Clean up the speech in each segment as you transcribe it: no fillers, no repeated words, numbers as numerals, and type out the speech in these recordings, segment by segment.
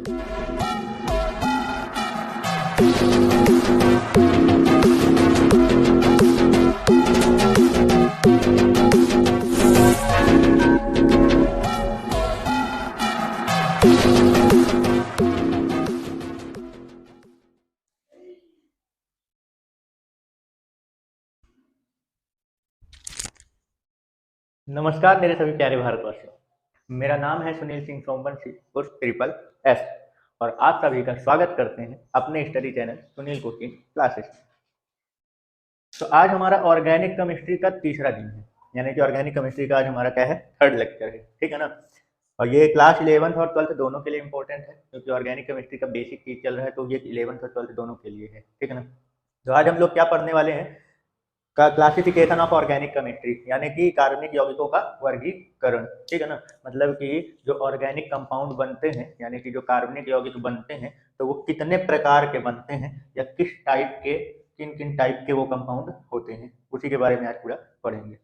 नमस्कार मेरे सभी प्यारे भारतवासियों, मेरा नाम है सुनील सिंह सोमवंशी उर्फ ट्रिपल एस और आप सभी का स्वागत करते हैं अपने study channel Sunil cooking classes. तो आज हमारा ऑर्गेनिक केमिस्ट्री का तीसरा दिन है, यानी कि ऑर्गेनिक केमिस्ट्री का आज हमारा क्या है, थर्ड लेक्चर है, ठीक है ना। और ये क्लास 11th और 12th दोनों के लिए इंपॉर्टेंट है, क्योंकि ऑर्गेनिक केमिस्ट्री का बेसिक चीज चल रहा है, तो ये 11th और 12th दोनों के लिए है, ठीक है ना। तो आज हम लोग क्या पढ़ने वाले हैं, का क्लासिफिकेशन ऑफ ऑर्गेनिक केमिस्ट्री, यानी कि कार्बनिक यौगिकों का वर्गीकरण, ठीक है ना। मतलब कि जो ऑर्गेनिक कंपाउंड बनते हैं, यानी कि जो कार्बनिक यौगिक बनते हैं, तो वो कितने प्रकार के बनते हैं या किस टाइप के, किन किन टाइप के वो कंपाउंड होते हैं, उसी के बारे में आज पूरा पढ़ेंगे।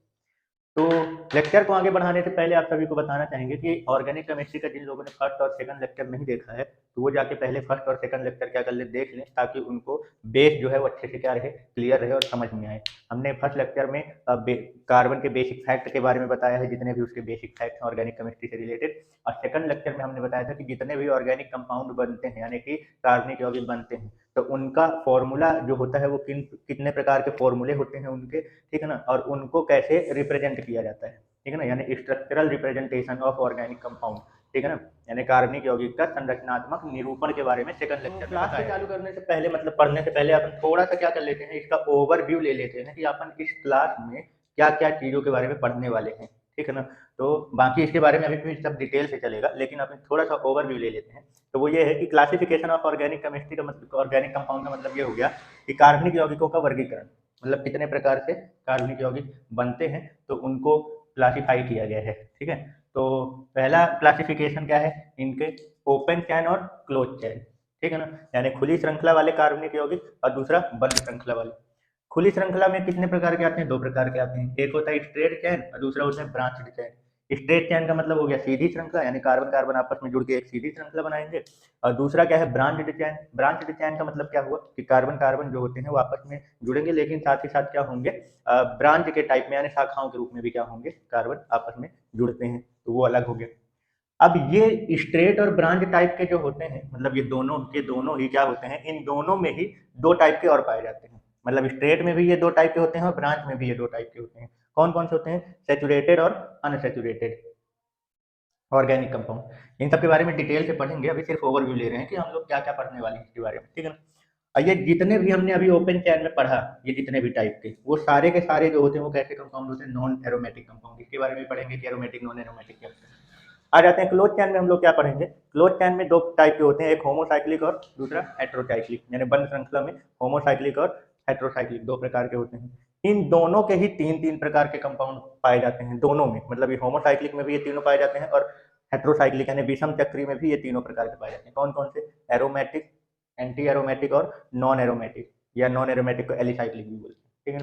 तो लेक्चर को आगे बढ़ाने से पहले आप सभी को बताना चाहेंगे कि ऑर्गेनिक केमिस्ट्री का जिन लोगों ने फर्स्ट और सेकंड लेक्चर नहीं देखा है, तो वो जाके पहले फर्स्ट और सेकंड लेक्चर क्या कर ले, देख लें, ताकि उनको बेस जो है वो अच्छे से क्या रहे, क्लियर रहे और समझ में आए। हमने फर्स्ट लेक्चर में कार्बन के बेसिक फैक्ट के बारे में बताया है, जितने भी उसके बेसिक फैक्ट हैं ऑर्गेनिक केमिस्ट्री से रिलेटेड। और सेकंड लेक्चर में हमने बताया था कि जितने भी ऑर्गेनिक कंपाउंड बनते हैं, यानी कि कार्बनिक यौगिक बनते हैं, तो उनका फॉर्मूला जो होता है वो कितने प्रकार के फॉर्मूले होते हैं उनके, ठीक है ना, और उनको कैसे रिप्रेजेंट किया जाता है, ठीक है ना, यानी structural representation of organic compound, ठीक है ना, यानी कार्बनिक यौगिक का संरचनात्मक निरूपण के बारे में सेकंड लेक्चर में। क्लास चालू करने से पहले, मतलब पढ़ने से पहले, अपन थोड़ा सा क्या कर लेते हैं, इसका ओवरव्यू ले लेते हैं कि अपन इस क्लास में क्या क्या चीजों के बारे में पढ़ने वाले हैं, ठीक है ना। तो बाकी इसके बारे में अभी भी सब डिटेल से चलेगा, लेकिन अपन थोड़ा सा ओवरव्यू ले लेते हैं। तो वो ये है कि क्लासिफिकेशन ऑफ ऑर्गेनिक केमिस्ट्री का मतलब, ऑर्गेनिक कंपाउंड का मतलब ये हो गया कि कार्बनिक यौगिकों का वर्गीकरण, मतलब कितने प्रकार से कार्बनिक यौगिक बनते हैं, तो उनको क्लासिफाई किया गया है, ठीक है। तो पहला क्लासिफिकेशन क्या है इनके, ओपन चैन और क्लोज चैन, ठीक है ना, यानी खुली श्रृंखला वाले कार्बनिक यौगिक और दूसरा बंद श्रृंखला वाले। खुली श्रृंखला में कितने प्रकार के आते हैं, दो प्रकार के आते हैं, एक होता है स्ट्रेट चैन और दूसरा होता है ब्रांच्ड चैन। स्ट्रेट चैन का मतलब हो गया सीधी श्रृंखला, यानी कार्बन कार्बन आपस में जुड़ के एक सीधी श्रृंखला बनाएंगे। और दूसरा क्या है, ब्रांच्ड चैन। ब्रांच्ड चैन का मतलब क्या हुआ कि कार्बन कार्बन जो होते हैं वो आपस में जुड़ेंगे, लेकिन साथ ही साथ क्या होंगे, ब्रांच के टाइप में, यानी शाखाओं के रूप में भी क्या होंगे, कार्बन आपस में जुड़ते हैं, तो वो अलग हो गया। अब ये स्ट्रेट और ब्रांच टाइप के जो होते हैं, मतलब ये दोनों के दोनों ही क्या होते हैं, इन दोनों में ही दो टाइप के और पाए जाते हैं। मतलब स्ट्रेट में भी ये दो टाइप के होते हैं और ब्रांच में भी ये दो टाइप के होते हैं। कौन कौन से होते हैं, सेचुरेटेड और अनसेचुरेटेड ऑर्गेनिक कंपाउंड। इन सब के बारे में डिटेल से पढ़ेंगे, अभी सिर्फ ओवरव्यू ले रहे हैं कि हम लोग क्या क्या पढ़ने वाले हैं इसके बारे में, ठीक है ना। और ये जितने भी हमने अभी ओपन चैन में पढ़ा, ये जितने भी टाइप के, वो सारे के सारे जो होते हैं वो कैसे कंपाउंड होते हैं, नॉन एरोमेटिक कंपाउंड। इसके बारे में पढ़ेंगे कि एरोमेटिक नॉन एरोमेटिक क्या होता है। आ जाते हैं क्लोज चैन में, हम लोग क्या पढ़ेंगे, क्लोज चैन में दो टाइप के होते हैं, एक होमोसाइक्लिक और दूसरा हेट्रोसाइक्लिक, यानी बंद श्रृंखला में होमोसाइक्लिक और हेट्रोसाइक्लिक दो प्रकार के होते हैं। इन दोनों के ही तीन तीन प्रकार के कंपाउंड पाए जाते हैं दोनों में, मतलब ये होमोसाइक्लिक में भी ये तीनों पाए जाते हैं और हेट्रोसाइक्लिक यानी विषम चक्री में भी ये तीनों प्रकार के पाए जाते हैं। कौन कौन से, एरोमेटिक, एंटी एरोमेटिक और नॉन एरोमेटिक, या नॉन एरोमेटिक को एलिसाइक्लिक भी बोलते हैं, ठीक है।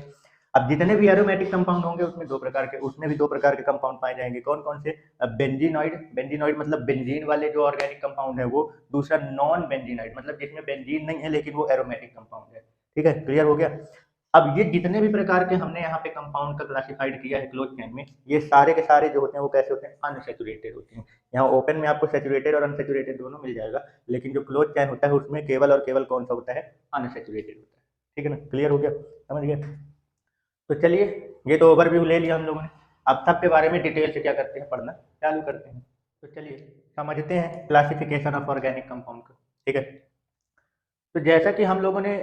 अब जितने भी एरोमेटिक कंपाउंड होंगे उसमें दो प्रकार के, उसमें भी दो प्रकार के कंपाउंड पाए जाएंगे। कौन कौन से, बेंजीनॉइड, बेंजीनॉइड मतलब बेंजीन वाले जो ऑर्गेनिक कंपाउंड है वो, दूसरा नॉन बेंजीनॉइड मतलब जिसमें बेंजीन नहीं है लेकिन वो एरोमेटिक कंपाउंड है, ठीक है, क्लियर हो गया। अब ये जितने भी प्रकार के हमने यहाँ पे कंपाउंड का क्लासिफाइड किया है क्लोज चैन में, ये सारे के सारे जो होते हैं वो कैसे होते हैं, अनसेचुरेटेड होते हैं। यहाँ ओपन में आपको सेचुरेटेड और अनसेचुरेटेड दोनों मिल जाएगा, लेकिन जो क्लोज चैन होता है उसमें केवल और केवल कौन सा होता है, अनसेचुरेटेड होता है, ठीक है ना, क्लियर हो गया, समझ गए। तो चलिए, ये तो ओवरव्यू ले लिया हम लोगों ने, अब सब के बारे में डिटेल से क्या करते हैं, पढ़ना चालू करते हैं। तो चलिए समझते हैं क्लासिफिकेशन ऑफ ऑर्गेनिक कंपाउंड का, ठीक है। तो जैसा कि हम लोगों ने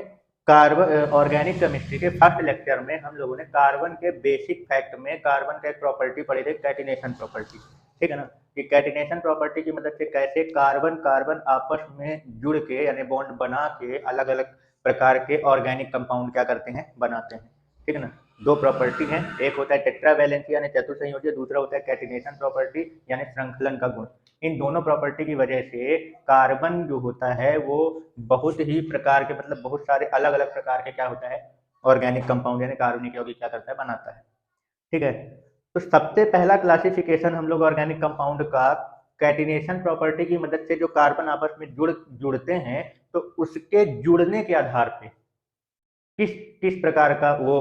कार्बन ऑर्गेनिक केमिस्ट्री के फर्स्ट लेक्चर में हम लोगों ने कार्बन के बेसिक फैक्ट में कार्बन का एक प्रॉपर्टी पढ़ी थी, कैटिनेशन प्रॉपर्टी, ठीक है ना, कि कैटिनेशन प्रॉपर्टी की मदद से कैसे कार्बन कार्बन आपस में जुड़ के, यानी बॉन्ड बना के अलग अलग प्रकार के ऑर्गेनिक कंपाउंड क्या करते हैं, बनाते हैं, ठीक है ना। दो प्रॉपर्टी हैं, एक होता है टेट्रावैलेंसी यानी चतुर्संयोजी, दूसरा होता है कैटिनेशन प्रॉपर्टी यानी श्रृंखलन का गुण। इन दोनों प्रॉपर्टी की वजह से कार्बन जो होता है वो बहुत ही प्रकार के, मतलब बहुत सारे अलग अलग प्रकार के क्या होता है, ऑर्गेनिक कंपाउंड यानी कार्बनिक यौगिक क्या करता है, बनाता है, ठीक है। तो सबसे पहला क्लासिफिकेशन हम लोग ऑर्गेनिक कंपाउंड का कैटिनेशन प्रॉपर्टी की मदद से जो कार्बन आपस में जुड़ते हैं, तो उसके जुड़ने के आधार पे किस किस प्रकार का वो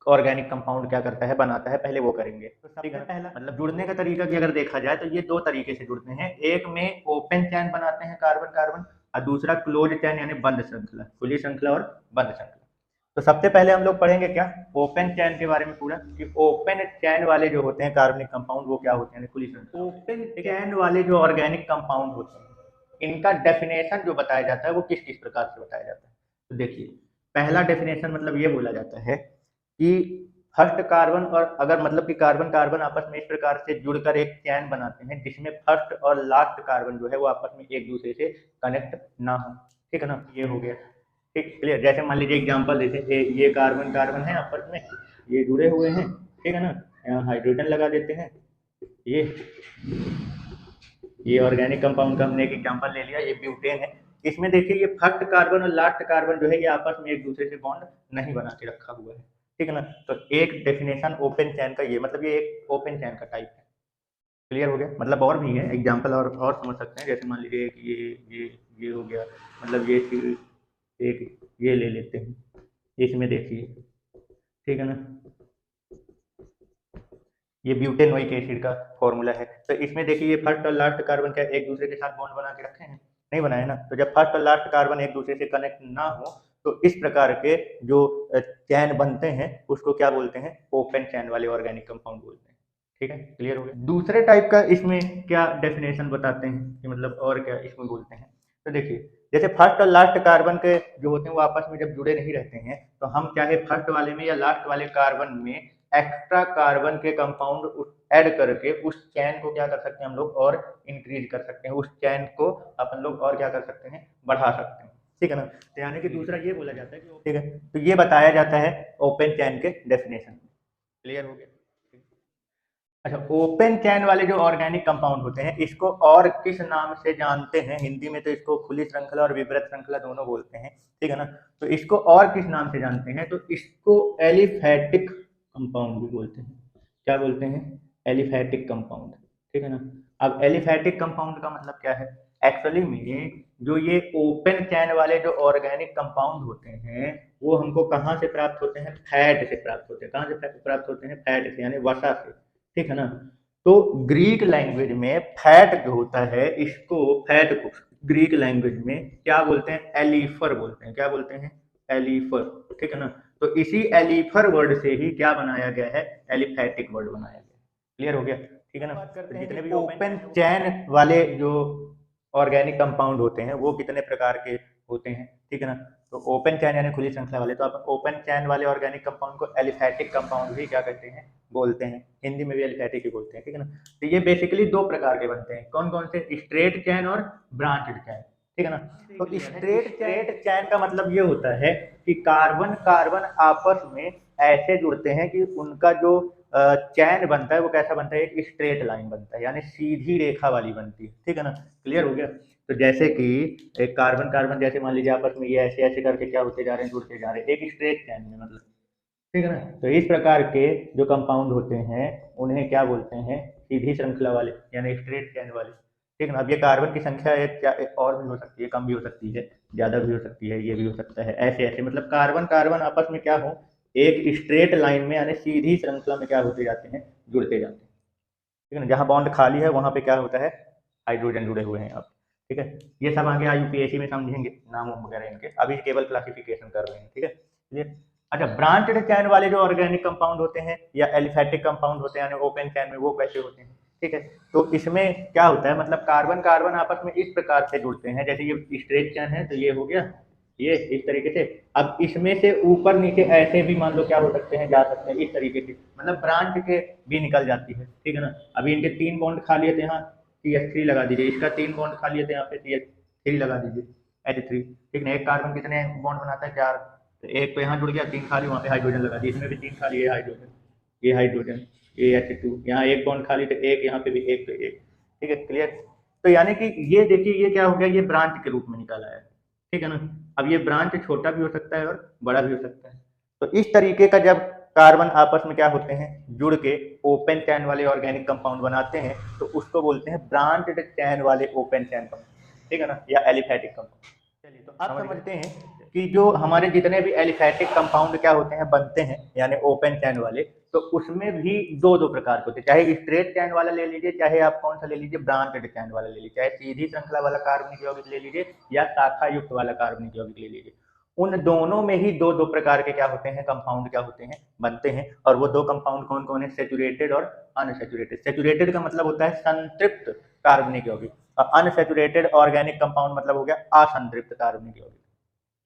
ऑर्गेनिक कंपाउंड क्या करता है, बनाता है, पहले वो करेंगे। तो सबसे पहला मतलब जुड़ने का तरीका की अगर देखा जाए तो ये दो तरीके से जुड़ते हैं। एक में ओपन चैन बनाते हैं कार्बन कार्बन, और दूसरा क्लोज चैन यानी बंद श्रृंखला, खुली श्रृंखला और बंद श्रृंखला। तो सबसे पहले हम लोग पढ़ेंगे क्या, ओपन चैन के बारे में पूरा, कि ओपन चैन वाले जो होते हैं कार्बनिक कंपाउंड वो क्या होते हैं, खुली श्रृंखला। ओपन चैन वाले जो ऑर्गेनिक कंपाउंड होते हैं, इनका डेफिनेशन जो बताया जाता है वो किस किस प्रकार से बताया जाता है। तो देखिए, पहला डेफिनेशन मतलब ये बोला जाता है कि फर्स्ट कार्बन और अगर मतलब कि कार्बन कार्बन आपस में इस प्रकार से जुड़कर एक चैन बनाते हैं जिसमें फर्स्ट और लास्ट कार्बन जो है वो आपस में एक दूसरे से कनेक्ट ना हो, ठीक है ना। ये हो गया, ठीक, क्लियर। जैसे मान लीजिए एग्जांपल देते हैं, ये कार्बन कार्बन है आपस में, ये जुड़े हुए हैं, ठीक है ना। यहाँ हाइड्रोजन लगा देते हैं। ये ऑर्गेनिक कंपाउंड का हमने एक एग्जांपल ले लिया, ये ब्यूटेन है। इसमें देखिए ये फर्स्ट कार्बन और लास्ट कार्बन जो है ये आपस में एक दूसरे से बॉन्ड नहीं बना के रखा हुआ है, ठीक है ना। तो एक डेफिनेशन ओपन चैन का ये मतलब ये एक ओपन चैन का टाइप है, क्लियर हो गया। मतलब और भी है एग्जांपल और समझ सकते हैं। जैसे मान लीजिए कि ये हो गया, मतलब ये एक ये ले लेते हैं, इसमें देखिए, ठीक है ना, ये ब्यूटेनोइक एसिड का फॉर्मूला है। तो इसमें देखिए ये फर्स्ट और लास्ट कार्बन क्या एक दूसरे के साथ बॉन्ड बना के रखे हैं, नहीं बनाए ना। तो जब फर्स्ट और लास्ट कार्बन एक दूसरे से कनेक्ट ना हो तो इस प्रकार के जो चैन बनते हैं उसको क्या बोलते हैं, ओपन चैन वाले ऑर्गेनिक कंपाउंड बोलते हैं, ठीक है, क्लियर हो गया। दूसरे टाइप का इसमें क्या डेफिनेशन बताते हैं कि मतलब और क्या इसमें बोलते हैं। तो देखिए, जैसे फर्स्ट और लास्ट कार्बन के जो होते हैं वो आपस में जब जुड़े नहीं रहते हैं तो हम चाहे फर्स्ट वाले में या लास्ट वाले कार्बन में एक्स्ट्रा कार्बन के कंपाउंड ऐड करके उस चैन को क्या कर सकते हैं हम लोग, और इंक्रीज कर सकते हैं, उस चैन को अपन लोग और क्या कर सकते हैं, बढ़ा सकते हैं, ठीक है ना। तो यानी कि दूसरा ये बोला जाता है कि ठीक है, तो ये बताया जाता है ओपन चैन के डेफिनेशन, क्लियर हो गया। अच्छा, ओपन चैन वाले जो ऑर्गेनिक कंपाउंड होते हैं इसको और किस नाम से जानते हैं, हिंदी में तो इसको खुली श्रृंखला और विवृत श्रृंखला दोनों बोलते हैं, ठीक है ना। तो इसको और किस नाम से जानते हैं, तो इसको एलिफैटिक कंपाउंड भी बोलते हैं। क्या बोलते हैं, एलिफैटिक कंपाउंड, ठीक है ना। अब एलिफैटिक कंपाउंड का मतलब क्या है, एक्चुअली में जो ये ओपन चैन वाले जो ऑर्गेनिक कंपाउंड होते हैं वो हमको कहाँ से प्राप्त होते हैं, फैट से प्राप्त होते हैं। कहाँ से प्राप्त होते हैं, फैट से, यानी वसा से, ठीक है ना। तो ग्रीक लैंग्वेज में फैट जो होता है, इसको फैट को ग्रीक लैंग्वेज में क्या बोलते हैं, एलीफर बोलते हैं। क्या बोलते हैं, एलीफर, ठीक है ना। तो इसी एलीफर वर्ड से ही क्या बनाया गया है, एलिफैटिक वर्ड बनाया गया, क्लियर हो गया, ठीक है ना। तो जितने भी ओपन चैन वाले जो ऑर्गेनिक कंपाउंड होते हैं वो कितने प्रकार के होते हैं, ठीक है ना। तो ओपन चैन यानी खुली श्रृंखला वाले, तो आप ओपन चैन वाले ऑर्गेनिक कंपाउंड को एलिफैटिक कंपाउंड भी क्या कहते हैं, बोलते हैं। हिंदी में भी एलिफैटिक ही बोलते हैं, ठीक है ना। तो ये बेसिकली दो प्रकार के बनते हैं, कौन कौन से, स्ट्रेट चैन और ब्रांचड चैन, ठीक है ना। तो स्ट्रेट चैन का मतलब ये होता है कि कार्बन कार्बन आपस में ऐसे जुड़ते हैं कि उनका जो चैन बनता है वो कैसा बनता है, एक स्ट्रेट लाइन बनता है, यानी सीधी रेखा वाली बनती है, ठीक है ना, क्लियर हो गया। तो जैसे कि एक कार्बन कार्बन जैसे मान लीजिए आपस में ये ऐसे ऐसे करके क्या होते जा रहे हैं, जुड़ते जा रहे हैं एक स्ट्रेट चैन में, मतलब, ठीक है ना। तो इस प्रकार के जो कंपाउंड होते हैं उन्हें क्या बोलते हैं, सीधी श्रृंखला वाले यानी स्ट्रेट चैन वाले, ठीक है ना। अब ये कार्बन की संख्या एक और भी हो सकती है, कम भी हो सकती है, ज्यादा भी हो सकती है, ये भी हो सकता है, ऐसे ऐसे मतलब कार्बन कार्बन आपस में क्या हो, एक स्ट्रेट लाइन में यानी सीधी श्रृंखला में क्या होते जाते हैं, जुड़ते जाते हैं, ठीक है ना। जहाँ बॉन्ड खाली है वहां पे क्या होता है, हाइड्रोजन जुड़े हुए हैं आप, ठीक है। ये सब आगे यूपीएससी में समझेंगे नाम वगैरह इनके, अभी केवल क्लासिफिकेशन कर रहे हैं, ठीक है, क्लियर। अच्छा, ब्रांचड चैन वाले जो ऑर्गेनिक कंपाउंड होते हैं या एलिफैटिक कंपाउंड होते हैं यानी ओपन चैन में, वो कैसे होते हैं, ठीक है। तो इसमें क्या होता है, मतलब कार्बन कार्बन आपस में इस प्रकार से जुड़ते हैं, जैसे ये स्ट्रेट चैन है तो ये हो गया, ये इस तरीके से। अब इसमें से ऊपर नीचे ऐसे भी मान लो क्या हो सकते हैं, जा सकते हैं इस तरीके से, मतलब ब्रांच के भी निकल जाती है, ठीक है ना। अभी इनके 3 बॉन्ड खाली है तो यहाँ CH3 लगा दीजिए, इसका 3 बॉन्ड खाली है तो यहाँ पे CH3 लगा दीजिए, H3, ठीक है। एक कार्बन कितने बॉन्ड बनाता है, 4, तो एक तो यहाँ जुड़ गया, 3 खाली, वहाँ पे हाइड्रोजन लगा दिया, इसमें भी 3 खाली, ये हाइड्रोजन, ये हाइड्रोजन, ये H2, यहाँ एक बॉन्ड खाली तो एक, यहाँ पे भी एक, तो एक, ठीक है, क्लियर। तो यानी कि ये देखिए ये क्या हो गया, ये ब्रांच के रूप में निकाला है, ठीक है ना। अब ये ब्रांच छोटा भी हो सकता है और बड़ा भी हो सकता है। तो इस तरीके का जब कार्बन आपस में क्या होते हैं, जुड़ के ओपन चैन वाले ऑर्गेनिक कंपाउंड बनाते हैं, तो उसको बोलते हैं ब्रांच्ड चैन वाले ओपन चैन कंपाउंड, ठीक है ना, या एलिफैटिक कंपाउंड। चलिए तो आप समझते हैं कि जो हमारे जितने भी एलिफैटिक कंपाउंड क्या होते हैं, बनते हैं, यानी ओपन चैन वाले, तो उसमें भी दो दो प्रकार के होते हैं, चाहे स्ट्रेट चैन वाला ले लीजिए, चाहे आप कौन सा ले लीजिए, ब्रांचड चैन वाला ले लीजिए, चाहे सीधी श्रृंखला वाला कार्बनिक यौगिक ले लीजिए या शाखा युक्त वाला कार्बनिक यौगिक ले लीजिए। उन दोनों में ही दो दो प्रकार के क्या होते हैं, कंपाउंड क्या होते हैं, बनते हैं। और वो दो कंपाउंड कौन कौन है, सेचुरेटेड और अनसेचुरेटेड। सेचुरेटेड का मतलब होता है संतृप्त कार्बनिक यौगिक, और अनसेचुरेटेड ऑर्गेनिक कंपाउंड मतलब हो गया असंतृप्त कार्बनिक यौगिक,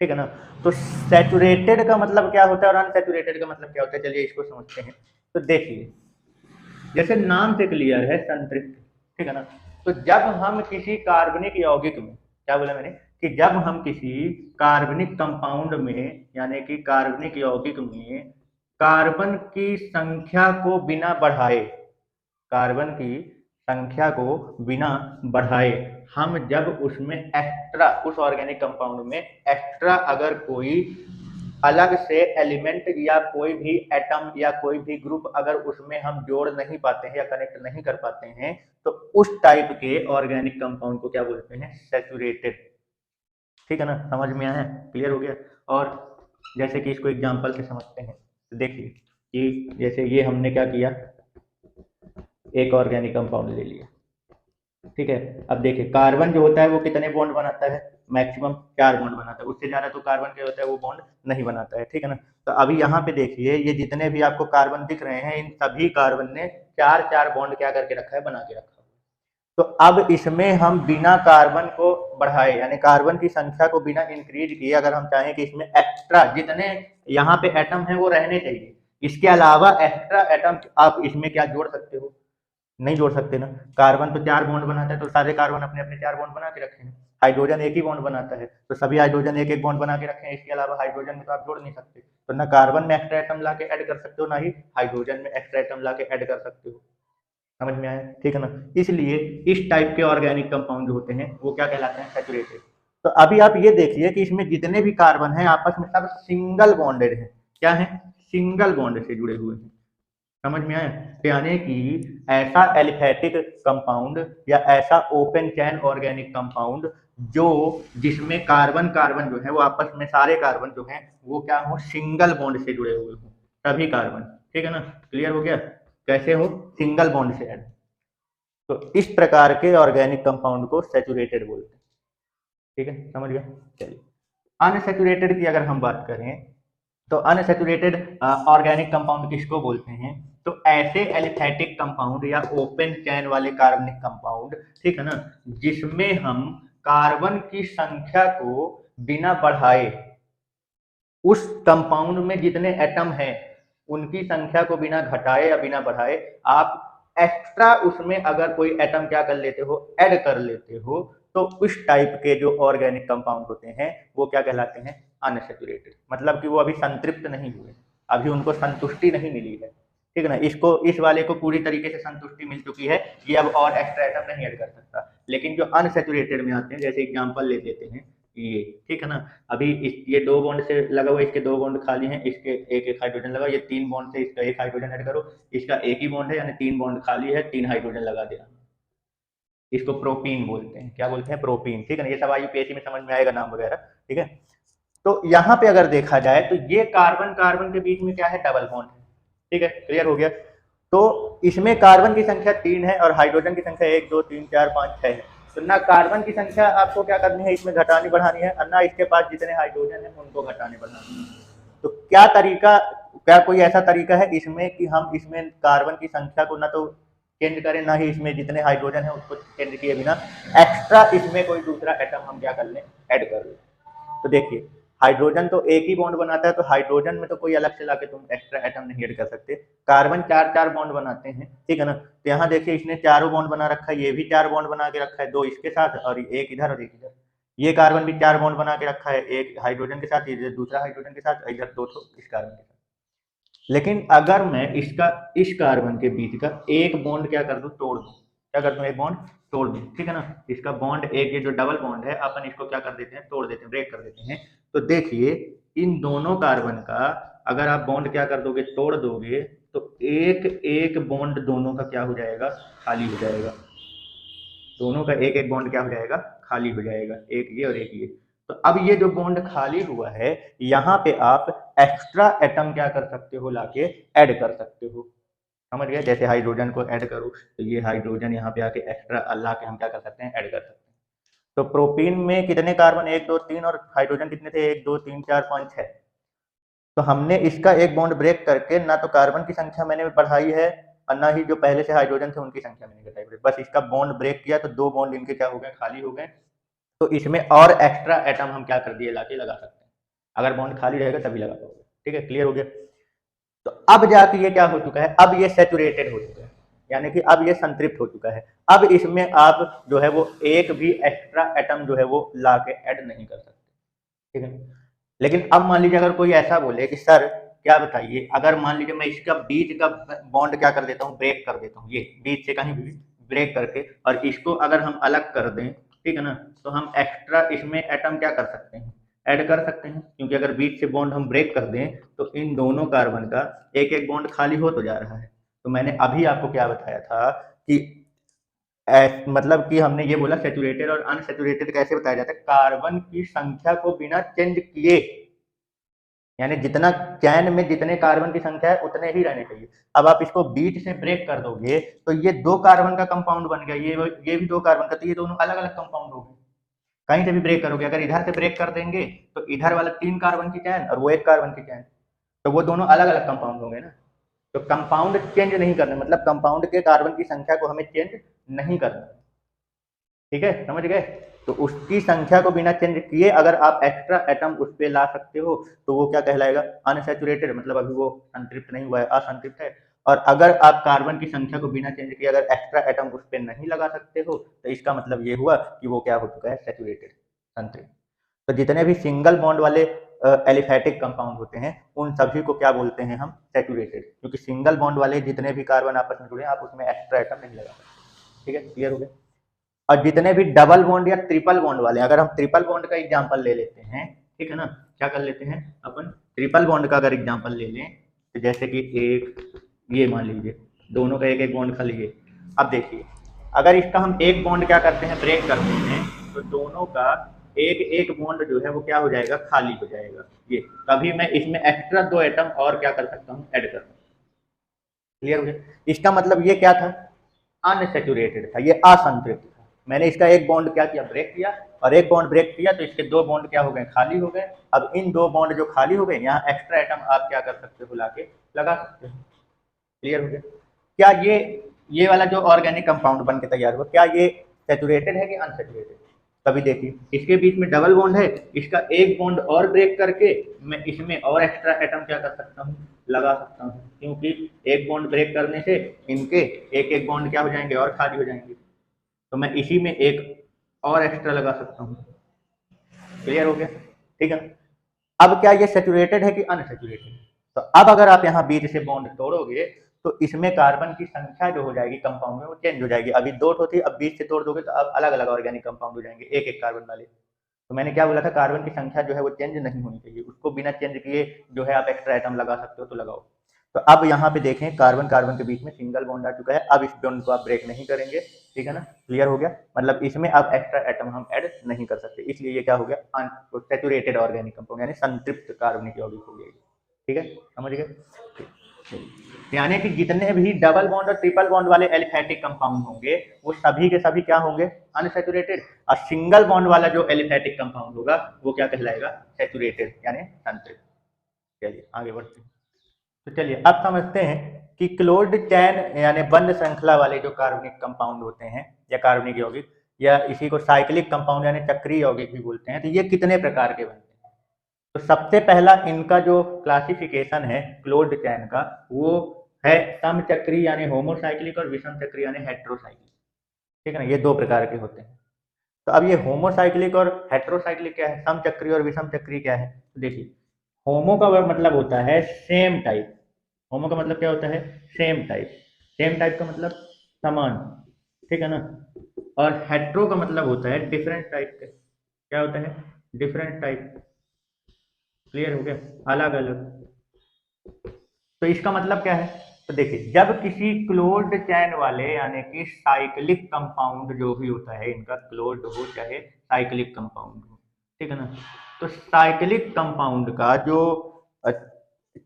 ठीक है ना। तो सैचुरेटेड का मतलब क्या होता है और अनसैचुरेटेड का मतलब क्या होता है, चलिए इसको समझते हैं। तो देखिए, जैसे नाम से क्लियर है संतृप्त, ठीक है ना। तो जब हम किसी कार्बनिक यौगिक में, क्या बोला मैंने, कि जब हम किसी कार्बनिक कंपाउंड में, यानी कि कार्बनिक यौगिक में कार्बन की संख्या को बिना बढ़ाए, कार्बन की संख्या को बिना बढ़ाए हम जब उसमें एक्स्ट्रा, उस ऑर्गेनिक कंपाउंड में एक्स्ट्रा अगर कोई अलग से एलिमेंट या कोई भी एटम या कोई भी ग्रुप अगर उसमें हम जोड़ नहीं पाते हैं या कनेक्ट नहीं कर पाते हैं, तो उस टाइप के ऑर्गेनिक कंपाउंड को क्या बोलते हैं, सैचुरेटेड, ठीक है ना। समझ में आया, क्लियर हो गया। और जैसे कि इसको एग्जांपल से समझते हैं, तो देखिए कि जैसे ये हमने क्या किया, एक ऑर्गेनिक कंपाउंड ले लिया, ठीक है। अब देखिए कार्बन जो होता है वो कितने बॉन्ड बनाता है, मैक्सिमम 4 बॉन्ड बनाता है, उससे ज्यादा तो कार्बन क्या होता है, वो बॉन्ड नहीं बनाता है, ठीक है ना। तो अभी यहाँ पे देखिए, ये जितने भी आपको कार्बन दिख रहे हैं, इन सभी कार्बन ने 4 बॉन्ड क्या करके रखा है, बना के रखा है। तो अब इसमें हम बिना कार्बन को बढ़ाए, यानी कार्बन की संख्या को बिना इंक्रीज किए, अगर हम चाहें कि इसमें एक्स्ट्रा जितने यहाँ पे एटम है वो रहने चाहिए, इसके अलावा एक्स्ट्रा एटम आप इसमें क्या जोड़ सकते हो, नहीं जोड़ सकते ना। कार्बन तो 4 बॉन्ड बनाता है, तो सारे कार्बन अपने अपने 4 बॉन्ड बना के रखे हैं। हाइड्रोजन एक ही बॉन्ड बनाता है, तो सभी हाइड्रोजन एक एक बॉन्ड बना के रखे हैं, इसके अलावा हाइड्रोजन में तो आप जोड़ नहीं सकते। तो ना कार्बन में एक्स्ट्रा एटम ला के ऐड कर सकते हो, ना ही हाइड्रोजन में एक्स्ट्रा एटम ला के ऐड कर सकते हो। समझ में आया, ठीक है ना। इसलिए इस टाइप के ऑर्गेनिक कंपाउंड जो होते हैं वो क्या कहलाते हैं, सैचुरेटेड। तो अभी आप ये देखिए कि इसमें जितने भी कार्बन हैं आपस में सब सिंगल बॉन्डेड हैं, क्या है, सिंगल बॉन्ड से जुड़े हुए हैं। समझ में आया, यानी कि ऐसा एलिफैटिक कंपाउंड या ऐसा ओपन चैन ऑर्गेनिक कंपाउंड जो जिसमें कार्बन कार्बन जो है वो आपस में सारे कार्बन जो है वो क्या हो, सिंगल बॉन्ड से जुड़े हुए हो, सभी कार्बन, ठीक है ना। क्लियर हो गया, कैसे हो, सिंगल बॉन्ड से ऐड। तो इस प्रकार के ऑर्गेनिक कंपाउंड को सैचुरेटेड बोलते हैं, ठीक है, समझ गया। चलिए अनसैचुरेटेड की अगर हम बात करें, तो अनसैचुरेटेड ऑर्गेनिक कंपाउंड किसको बोलते हैं, तो ऐसे एलिफैटिक कंपाउंड या ओपन चैन वाले कार्बनिक कंपाउंड, ठीक है ना, जिसमें हम कार्बन की संख्या को बिना बढ़ाए, उस कंपाउंड में जितने एटम हैं उनकी संख्या को बिना घटाए या बिना बढ़ाए आप एक्स्ट्रा उसमें अगर कोई एटम क्या कर लेते हो, ऐड कर लेते हो, तो उस टाइप के जो ऑर्गेनिक कंपाउंड होते हैं वो क्या कहलाते हैं, अनसैचुरेटेड। मतलब कि वो अभी संतृप्त नहीं हुए, अभी उनको संतुष्टि नहीं मिली है, ठीक है ना। इसको, इस वाले को पूरी तरीके से संतुष्टि मिल चुकी है, ये अब और एक्स्ट्रा एटम नहीं ऐड कर सकता। लेकिन जो अनसैचुरेटेड में आते हैं, जैसे एग्जांपल ले लेते हैं ये, ठीक है ना, अभी ये 2 बॉन्ड से लगा हुआ, इसके 2 बॉन्ड खाली हैं, इसके एक एक हाइड्रोजन लगा, ये 3 बॉन्ड से इसका एक हाइड्रोजन ऐड करो, इसका एक ही बॉन्ड है, यानी 3 बॉन्ड खाली है, 3 हाइड्रोजन लगा देना, इसको प्रोपीन बोलते हैं। क्या बोलते हैं, प्रोपीन, ठीक है ना। ये सब यूपीएससी में समझ में आएगा नाम वगैरह, ठीक है। तो यहाँ पे अगर देखा जाए तो ये कार्बन कार्बन के बीच में क्या है, डबल बॉन्ड है, ठीक है, क्लियर हो गया। तो इसमें कार्बन की संख्या 3 है और हाइड्रोजन की संख्या 1 2 3 4 5 6 है। तो ना कार्बन की संख्या आपको क्या करनी है, इसमें घटानी बढ़ानी है, और ना इसके पास जितने हाइड्रोजन है उनको घटानी बढ़ानी है। तो क्या तरीका, क्या कोई ऐसा तरीका है इसमें कि हम इसमें कार्बन की संख्या को ना तो चेंज करें, ना ही इसमें जितने हाइड्रोजन है उसको चेंज किए बिना एक्स्ट्रा इसमें कोई दूसरा एटम हम क्या कर लें, ऐड कर लें। तो देखिए हाइड्रोजन तो एक ही बॉन्ड बनाता है, तो हाइड्रोजन में तो कोई अलग से लाके तुम एक्स्ट्रा एटम नहीं ऐड कर सकते। कार्बन 4 बॉन्ड बनाते हैं, ठीक है ना। तो यहाँ देखिए इसने 4 बॉन्ड बना रखा है, ये भी 4 बॉन्ड बना के रखा है, 2 इसके साथ और एक इधर और एक इधर। ये कार्बन भी 4 बॉन्ड बना के रखा है, एक हाइड्रोजन के साथ, इधर दूसरा हाइड्रोजन के साथ, इधर 2 इस कार्बन के साथ। लेकिन अगर मैं इसका, इस कार्बन के बीच का एक बॉन्ड क्या कर दूं, तोड़ दूं, क्या कर दूं, एक बॉन्ड तोड़ दूं, ठीक है ना। इसका बॉन्ड एक, ये जो डबल बॉन्ड है अपन इसको क्या कर देते हैं, तोड़ देते हैं, ब्रेक कर देते हैं। तो देखिए इन दोनों कार्बन का अगर आप बॉन्ड क्या कर दोगे, तोड़ दोगे, तो एक एक बॉन्ड दोनों का क्या हो जाएगा, खाली हो जाएगा। दोनों का एक एक बॉन्ड क्या हो जाएगा, खाली हो जाएगा, एक ये और एक ये। तो अब ये जो बॉन्ड खाली हुआ है, यहाँ पे आप एक्स्ट्रा एटम क्या कर सकते हो, लाके ऐड कर सकते हो। समझ गए, जैसे हाइड्रोजन को ऐड करो तो ये हाइड्रोजन यहाँ पे आके एक्स्ट्रा ला के हम क्या कर सकते हैं, ऐड कर सकते हैं। तो प्रोपीन में कितने कार्बन, 1 2 3, और हाइड्रोजन कितने थे, 1 2 3 4 5 6। तो हमने इसका एक बॉन्ड ब्रेक करके ना तो कार्बन की संख्या मैंने बढ़ाई है और ना ही जो पहले से हाइड्रोजन थे उनकी संख्या मैंने घटाई है। बस इसका बॉन्ड ब्रेक किया तो 2 बॉन्ड इनके क्या हो गए, खाली हो गए। तो इसमें और एक्स्ट्रा एटम हम क्या कर दिए, लाके लगा सकते हैं। अगर बॉन्ड खाली रहेगा तभी लगा पाओगे। ठीक है, क्लियर हो गया। तो अब जाके ये क्या हो चुका है, अब ये सैचुरेटेड हो चुका है, यानी कि अब ये संतृप्त हो चुका है। अब इसमें आप जो है वो एक भी एक्स्ट्रा एटम जो है वो ला के ऐड नहीं कर सकते। ठीक है, लेकिन अब मान लीजिए अगर कोई ऐसा बोले कि सर क्या बताइए, अगर मान लीजिए मैं इसका बीच का बॉन्ड क्या कर देता हूँ, ब्रेक कर देता हूँ, ये बीच से कहीं भी ब्रेक करके, और इसको अगर हम अलग कर दें, ठीक है ना, तो हम एक्स्ट्रा इसमें एटम क्या कर सकते हैं, ऐड कर सकते हैं। क्योंकि अगर बीच से बॉन्ड हम ब्रेक कर दें तो इन दोनों कार्बन का एक एक बॉन्ड खाली हो तो जा रहा है। तो मैंने अभी आपको क्या बताया था कि मतलब कि हमने ये बोला सैचुरेटेड और अनसैचुरेटेड कैसे बताया जाता है, कार्बन की संख्या को बिना चेंज किए, यानी जितना चैन में जितने कार्बन की संख्या है उतने ही रहने चाहिए। अब आप इसको बीच से ब्रेक कर दोगे तो ये 2 कार्बन का कंपाउंड बन गया, ये भी 2 कार्बन का, तो ये दोनों अलग अलग कंपाउंड हो गए। कहीं से भी ब्रेक करोगे, अगर इधर से ब्रेक कर देंगे तो इधर वाला 3 कार्बन की चैन और वो 1 कार्बन की चैन, तो वो दोनों अलग अलग कंपाउंड होंगे ना। तो कंपाउंड चेंज नहीं करना, मतलब कंपाउंड के कार्बन की संख्या को हमें चेंज नहीं करना। ठीक है, समझ गए। तो उसकी संख्या को बिना चेंज किए अगर आप एक्स्ट्रा एटम उस पर ला सकते हो तो वो क्या कहलाएगा, अनसैचुरेटेड, मतलब अभी वो संतृप्त नहीं हुआ है, असंतृप्त है। और अगर आप कार्बन की संख्या को बिना चेंज किए अगर एक्स्ट्रा एटम उस पर नहीं लगा सकते हो तो इसका मतलब ये हुआ कि वो क्या हो चुका है, सैचुरेटेड, संतृप्त। तो जितने भी सिंगल बॉन्ड वाले एलिफेटिक कंपाउंड होते हैं उन सभी को क्या बोलते हैं हम, सैचुरेटेड। क्योंकि सिंगल बॉन्ड वाले जितने भी कार्बन आपस में जुड़े हैं आप उसमें एक्स्ट्रा एटम नहीं लगा सकते। ठीक है, क्लियर हो गया। और जितने भी डबल बॉन्ड या ट्रिपल बॉन्ड वाले, अगर हम ट्रिपल बॉन्ड का एग्जांपल ले लेते हैं, ठीक है ना, क्या कर लेते हैं अपन, ट्रिपल बॉन्ड का अगर एग्जांपल ले लें तो जैसे कि एक ये मान लीजिए दोनों का एक एक बॉन्ड खाली है। अब देखिए अगर इसका हम एक बॉन्ड क्या करते हैं, ब्रेक करते हैं, तो दोनों का एक एक बॉन्ड जो है वो क्या हो जाएगा, खाली हो जाएगा। ये तभी मैं इसमें एक्स्ट्रा 2 एटम और क्या कर सकता हूँ, ऐड कर सकता हूँ। क्लियर हो गया। इसका मतलब ये क्या था, अनसैचुरेटेड था, ये असंतृप्त था। मैंने इसका एक बॉन्ड क्या किया, ब्रेक किया, और एक बॉन्ड ब्रेक किया तो इसके 2 बॉन्ड क्या हो गए, खाली हो गए। अब इन 2 बॉन्ड जो खाली हो गए, यहाँ एक्स्ट्रा एटम आप क्या कर सकते हो, लाके लगा सकते हो। क्लियर हो गया। क्या ये वाला जो ऑर्गेनिक कंपाउंड बन के तैयार हुआ, क्या ये सैचुरेटेड है कि अनसैचुरेटेड, कभी देखिए इसके बीच में डबल बॉन्ड है, इसका एक बॉन्ड और ब्रेक करके मैं इसमें और एक्स्ट्रा एटम क्या कर सकता हूँ, लगा सकता हूँ। क्योंकि एक बॉन्ड ब्रेक करने से इनके एक एक बॉन्ड क्या हो जाएंगे, और खाली हो जाएंगे। तो मैं इसी में एक और एक्स्ट्रा लगा सकता हूँ। क्लियर हो गया, ठीक है। अब क्या ये सैचुरेटेड है कि अनसैचुरेटेड, तो अब अगर आप यहाँ बीच से बॉन्ड तोड़ोगे तो इसमें कार्बन की संख्या जो हो जाएगी कंपाउंड में वो चेंज हो जाएगी। अभी 2 थी, अब बीच से तोड़ दोगे तो अब अलग अलग ऑर्गेनिक कंपाउंड हो जाएंगे, एक एक कार्बन वाले। तो मैंने क्या बोला था, कार्बन की संख्या जो है वो चेंज नहीं होनी चाहिए, उसको बिना चेंज किए जो है आप एक्स्ट्रा एटम लगा सकते हो तो लगाओ। तो अब यहाँ पे देखें कार्बन कार्बन के बीच में सिंगल बॉन्ड आ चुका है, अब इस बॉन्ड को आप ब्रेक नहीं करेंगे। ठीक है ना, क्लियर हो गया। मतलब इसमें अब एक्स्ट्रा एटम हम ऐड नहीं कर सकते, इसलिए ये क्या हो गया, सैचुरेटेड ऑर्गेनिक कंपाउंड, यानी संतृप्त कार्बनिक यौगिक हो गया। ठीक है, समझ गए। यानी कि जितने भी डबल बॉन्ड और ट्रिपल बॉन्ड वाले एलिफेटिक कंपाउंड होंगे वो सभी के सभी क्या होंगे, अनसैचुरेटेड। और सिंगल बॉन्ड वाला जो एलिफेटिक कंपाउंड होगा वो क्या कहलाएगा, सैचुरेटेड यानी संतृप्त। चलिए आगे बढ़ते हैं। तो चलिए अब समझते हैं कि क्लोज्ड चैन यानी बंद श्रृंखला वाले जो कार्बनिक कंपाउंड होते हैं या कार्बनिक यौगिक, या इसी को साइक्लिक कंपाउंड यानी चक्रीय यौगिक भी बोलते हैं, तो ये कितने प्रकार के बनते हैं। तो सबसे पहला इनका जो क्लासिफिकेशन है क्लोज्ड चैन का वो है समचक्री यानी होमोसाइक्लिक और विषम चक्री यानी हेट्रोसाइक्लिक। ठीक है ना, ये 2 प्रकार के होते हैं। तो अब ये होमोसाइक्लिक और हेट्रोसाइक्लिक क्या है, समचक्री और विषम चक्री क्या है। तो देखिए होमो का मतलब होता है सेम टाइप, होमो का मतलब क्या होता है, सेम टाइप, सेम टाइप का मतलब समान। ठीक है ना, और हेट्रो का मतलब होता है डिफरेंट टाइप के, क्या होता है, डिफरेंट टाइप। क्लियर हो गया, अलग अलग। तो इसका मतलब क्या है, तो देखिए जब किसी क्लोज्ड चैन वाले यानी कि साइक्लिक कंपाउंड जो भी होता है, इनका क्लोज्ड हो चाहे साइक्लिक कंपाउंड हो, ठीक है ना, तो साइक्लिक कंपाउंड का जो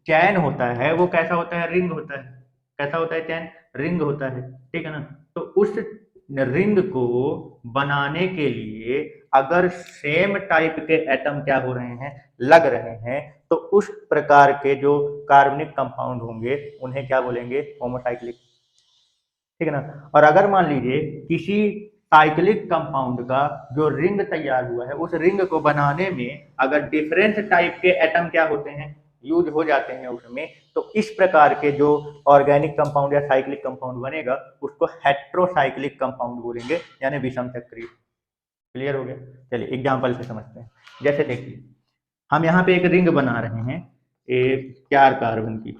चैन होता है वो कैसा होता है, रिंग होता है। कैसा होता है चैन, रिंग होता है, ठीक है ना। तो उस रिंग को बनाने के लिए अगर सेम टाइप के एटम क्या हो रहे हैं, लग रहे हैं, तो उस प्रकार के जो कार्बनिक कंपाउंड होंगे उन्हें क्या बोलेंगे, होमोसाइक्लिक, ठीक है ना। और अगर मान लीजिए किसी साइक्लिक कंपाउंड का जो रिंग तैयार हुआ है, उस रिंग को बनाने में अगर डिफरेंट टाइप के एटम क्या होते हैं, यूज हो जाते हैं उसमें, तो इस प्रकार के जो ऑर्गेनिक कंपाउंड या साइक्लिक कंपाउंड बनेगा उसको हेट्रोसाइक्लिक कंपाउंड बोलेंगे, यानी विषम चक्रीय। क्लियर हो गया। चलिए एग्जाम्पल से समझते हैं। जैसे देखिए हम यहाँ पे एक रिंग बना रहे हैं, एक 4 कार्बन की।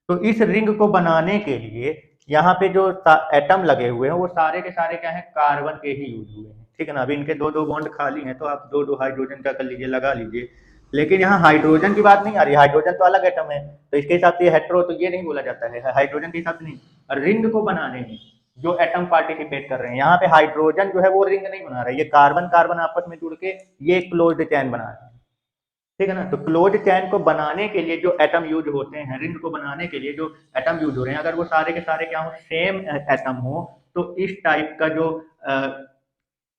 तो इस रिंग को बनाने के लिए यहाँ पे जो एटम लगे हुए हैं वो सारे के सारे क्या है, कार्बन के ही यूज हुए हैं, ठीक है ना। अभी इनके दो दो बॉन्ड खाली हैं तो आप दो दो हाइड्रोजन का कर लीजिए, लगा लीजिए। लेकिन यहाँ हाइड्रोजन की बात नहीं आ रही, हाइड्रोजन तो अलग एटम है, तो इसके हिसाब से हेट्रो तो ये नहीं बोला जाता है, हाइड्रोजन के हिसाब से नहीं। रिंग को बनाने में जो एटम पार्टिसिपेट कर रहे हैं, यहाँ पे हाइड्रोजन जो है वो रिंग नहीं बना रहा है, ये कार्बन कार्बन आपस में जुड़ के ये क्लोज्ड चैन बना रहे हैं, ठीक है ना। तो क्लोज चैन को बनाने के लिए जो एटम यूज होते हैं, रिंग को बनाने के लिए जो एटम यूज हो रहे हैं, अगर वो सारे के सारे क्या हो, सेम एटम हो, तो इस टाइप का जो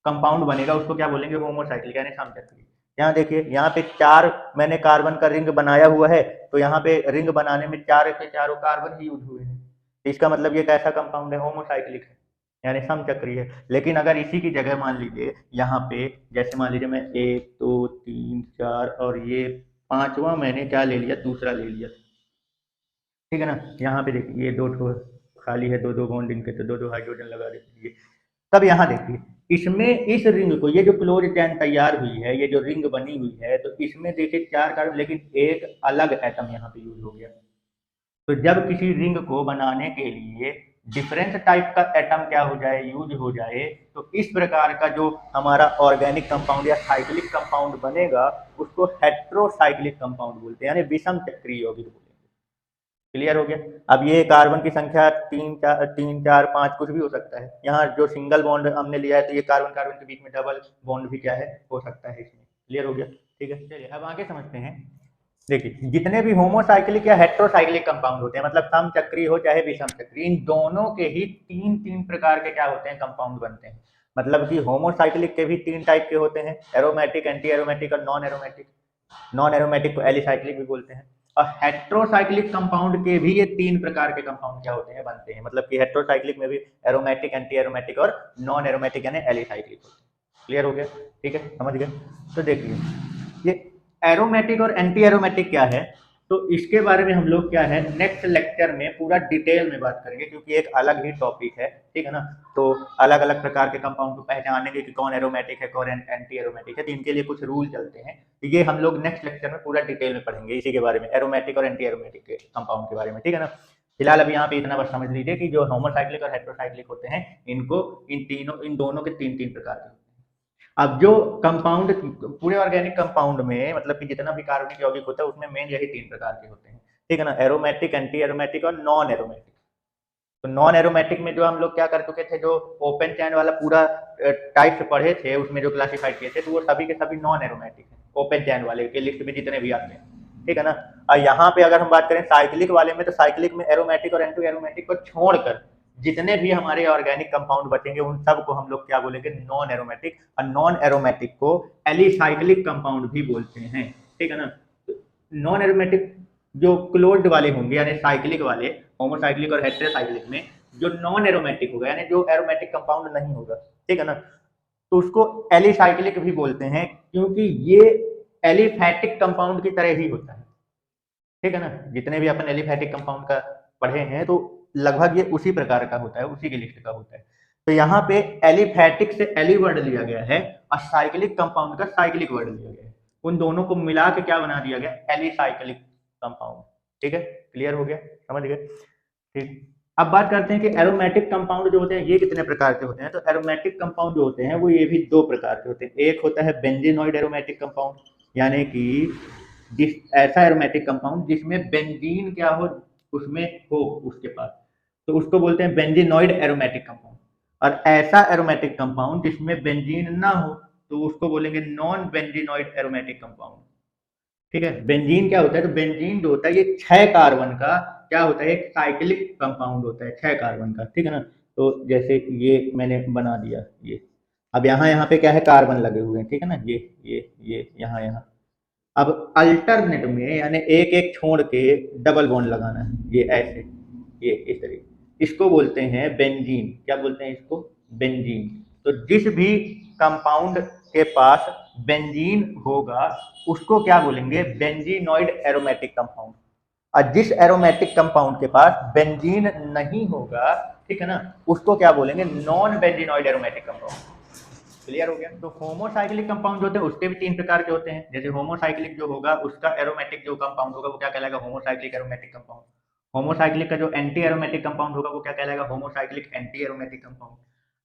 कंपाउंड बनेगा उसको क्या बोलेंगे, होमोसाइक्लिक यानी समचक्रीय। यहाँ देखिए यहाँ पे 4 मैंने कार्बन का रिंग बनाया हुआ है, तो यहाँ पे रिंग बनाने में 4 के चारों कार्बन ही यूज हुए हैं, तो इसका मतलब ये कैसा कंपाउंड है, होमोसाइक्लिक है यानी समचक्रीय है। लेकिन अगर इसी की जगह मान लीजिए यहाँ पे, जैसे मान लीजिए मैं 1 2 3 4 और ये 5वां मैंने क्या ले लिया, दूसरा ले लिया, ठीक है ना। यहाँ पे देखिए ये 2 ठो खाली है, दो दो बॉन्ड इनके, तो दो दो हाइड्रोजन लगा देंगे। तब यहाँ देखिए इसमें इस रिंग को, ये जो क्लोज चैन तैयार हुई है, ये जो रिंग बनी हुई है, तो इसमें देखिए 4 कार्बन, लेकिन एक अलग एटम यहाँ पे यूज हो गया। तो जब किसी रिंग को बनाने के लिए डिफरेंट टाइप का एटम क्या हो जाए, यूज हो जाए, तो इस प्रकार का जो हमारा ऑर्गेनिक कंपाउंड या साइक्लिक कंपाउंड बनेगा उसको हेट्रोसाइक्लिक कंपाउंड बोलते हैं, यानी विषम चक्रीय यौगिक बोलते हैं। क्लियर हो गया। अब ये कार्बन की संख्या 3 4 5 कुछ भी हो सकता है, यहाँ जो सिंगल बॉन्ड हमने लिया है तो ये कार्बन कार्बन के बीच में डबल बॉन्ड भी क्या है, हो सकता है इसमें। क्लियर हो गया, ठीक है। चलिए अब आगे समझते हैं। देखिए जितने भी होमोसाइक्लिक या हेट्रोसाइक्लिक कंपाउंड होते हैं, मतलब समचक्रीय हो चाहे विषम चक्रीय, इन दोनों के ही तीन तीन प्रकार के क्या होते हैं, कंपाउंड बनते हैं। मतलब कि होमोसाइक्लिक के भी 3 टाइप के होते हैं, एरोमेटिक, एंटी एरोमेटिक और नॉन एरोमेटिक। नॉन एरोमेटिक को एलिसाइक्लिक भी बोलते हैं। और हेट्रोसाइक्लिक कंपाउंड के भी ये 3 प्रकार के कंपाउंड क्या होते हैं, बनते हैं। मतलब कि हेट्रोसाइक्लिक में भी एरोमेटिक, एंटी एरोमेटिक और नॉन एरोमेटिक यानी एलिसाइक्लिक होते हैं। क्लियर हो गया, ठीक है, समझ गए। तो देखिए ये एरोमेटिक और एंटी एरोमेटिक क्या है, तो इसके बारे में हम लोग क्या है नेक्स्ट लेक्चर में पूरा डिटेल में बात करेंगे, क्योंकि एक अलग ही टॉपिक है, ठीक है ना। तो अलग अलग प्रकार के कंपाउंड को पहचानेंगे कि कौन एरोमेटिक है कौन एंटी एरोमेटिक है, तो इनके लिए कुछ रूल चलते हैं, तो ये हम लोग नेक्स्ट लेक्चर में पूरा डिटेल में पढ़ेंगे इसी के बारे में, एरोमेटिक और एंटी एरोमेटिक के कंपाउंड के बारे में, ठीक है ना। फिलहाल अभी यहाँ पे इतना बस समझ लीजिए कि जो होमोसाइक्लिक और हेट्रोसाइक्लिक होते हैं, इनको इन दोनों के 3 प्रकार के। अब जो कंपाउंड पूरे ऑर्गेनिक कंपाउंड में, मतलब कि जितना भी कार्बनिक यौगिक होता है उसमें मेन यही 3 प्रकार के होते हैं, ठीक है ना, एरोमेटिक, एंटी एरोमेटिक और नॉन एरोमेटिक। तो नॉन एरोमेटिक में जो हम लोग क्या कर चुके थे, जो ओपन चैन वाला पूरा टाइप से पढ़े थे, उसमें जो क्लासिफाइड किए थे, तो वो सभी के सभी नॉन एरोमेटिक है, ओपन चैन वाले के लिस्ट में जितने भी आते हैं, ठीक है ना। और यहाँ पे अगर हम बात करें साइक्लिक वाले में, तो साइक्लिक में एरोमेटिक और एंटी एरोमेटिक को छोड़कर जितने भी हमारे ऑर्गेनिक कंपाउंड बचेंगे उन सब को हम लोग क्या बोलेंगे, नॉन एरोमेटिक। और नॉन एरोमेटिक को एलिसाइक्लिक कंपाउंड भी बोलते हैं, ठीक है ना। नॉन एरोमेटिक जो क्लोज्ड वाले होंगे यानी साइक्लिक वाले, होमोसाइक्लिक और हेटेरोसाइक्लिक में जो नॉन एरोमेटिक होगा यानी जो एरोमेटिक कंपाउंड नहीं होगा, ठीक है ना, तो उसको एलिसाइक्लिक भी बोलते हैं, क्योंकि ये एलिफैटिक कंपाउंड की तरह ही होता है, ठीक है ना। जितने भी अपन एलिफैटिक कंपाउंड का पढ़े हैं तो लगभग ये उसी प्रकार का होता है, उसी की लिस्ट का होता है। तो यहाँ पे एलिफैटिक से एली वर्ड लिया गया है और साइक्लिक कंपाउंड का साइक्लिक वर्ड लिया गया है, उन दोनों को मिला के क्या बना दिया गया, एलिसाइक्लिक कंपाउंड, ठीक है। क्लियर हो गया, समझ गए, ठीक। अब बात करते हैं कि एरोमेटिक कंपाउंड जो होते हैं ये कितने प्रकार के होते हैं। तो एरोमेटिक कंपाउंड जो होते हैं वो ये भी 2 प्रकार के होते हैं। एक होता है बेंजीनॉइड एरोमेटिक कंपाउंड, यानी कि जिस ऐसा एरोमेटिक कंपाउंड जिसमें बेंजीन क्या हो, उसमें हो उसके पास, तो उसको बोलते हैं बेंजीनॉइड एरोमेटिक कंपाउंड। और ऐसा एरोमेटिक कंपाउंड जिसमें बेंजीन ना हो तो उसको बोलेंगे नॉन बेंजीनॉइड एरोमेटिक कंपाउंड। ठीक है, बेंजीन क्या होता है, तो बेंजीन जो होता है ये 6 कार्बन का क्या होता है, एक साइक्लिक कंपाउंड होता है 6 कार्बन का। ठीक है ना, तो जैसे ये मैंने बना दिया ये, अब यहाँ यहाँ पे क्या है, कार्बन लगे हुए हैं। ठीक है ना, ये यहाँ यहाँ, अब अल्टरनेट में यानी एक एक छोड़ के डबल बॉन्ड लगाना है, ये ऐसे, ये इस तरीके, इसको बोलते हैं बेंजीन। क्या बोलते हैं इसको, बेंजीन। तो जिस भी कंपाउंड के पास बेंजीन होगा उसको क्या बोलेंगे, बेंजीनॉइड एरोमेटिक कंपाउंड। और जिस एरोमेटिक कंपाउंड के पास बेंजीन नहीं होगा, ठीक है ना, उसको क्या बोलेंगे, non benzenoid aromatic compound. Clear हो गया। तो होमोसाइक्लिक कंपाउंड जो होते हैं उसके भी 3 प्रकार के होते हैं। जैसे होमोसाइक्लिक जो होगा उसका एरोमेटिक जो कंपाउंड होगा वो क्या कहलाएगा, होमोसाइक्लिक एरोमेटिक कंपाउंड। होमोसाइक्लिक का जो एंटी एरोमेटिक कंपाउंड होगा वो क्या कहलाएगा, होमोसाइक्लिक एंटी एरोमेटिक कंपाउंड।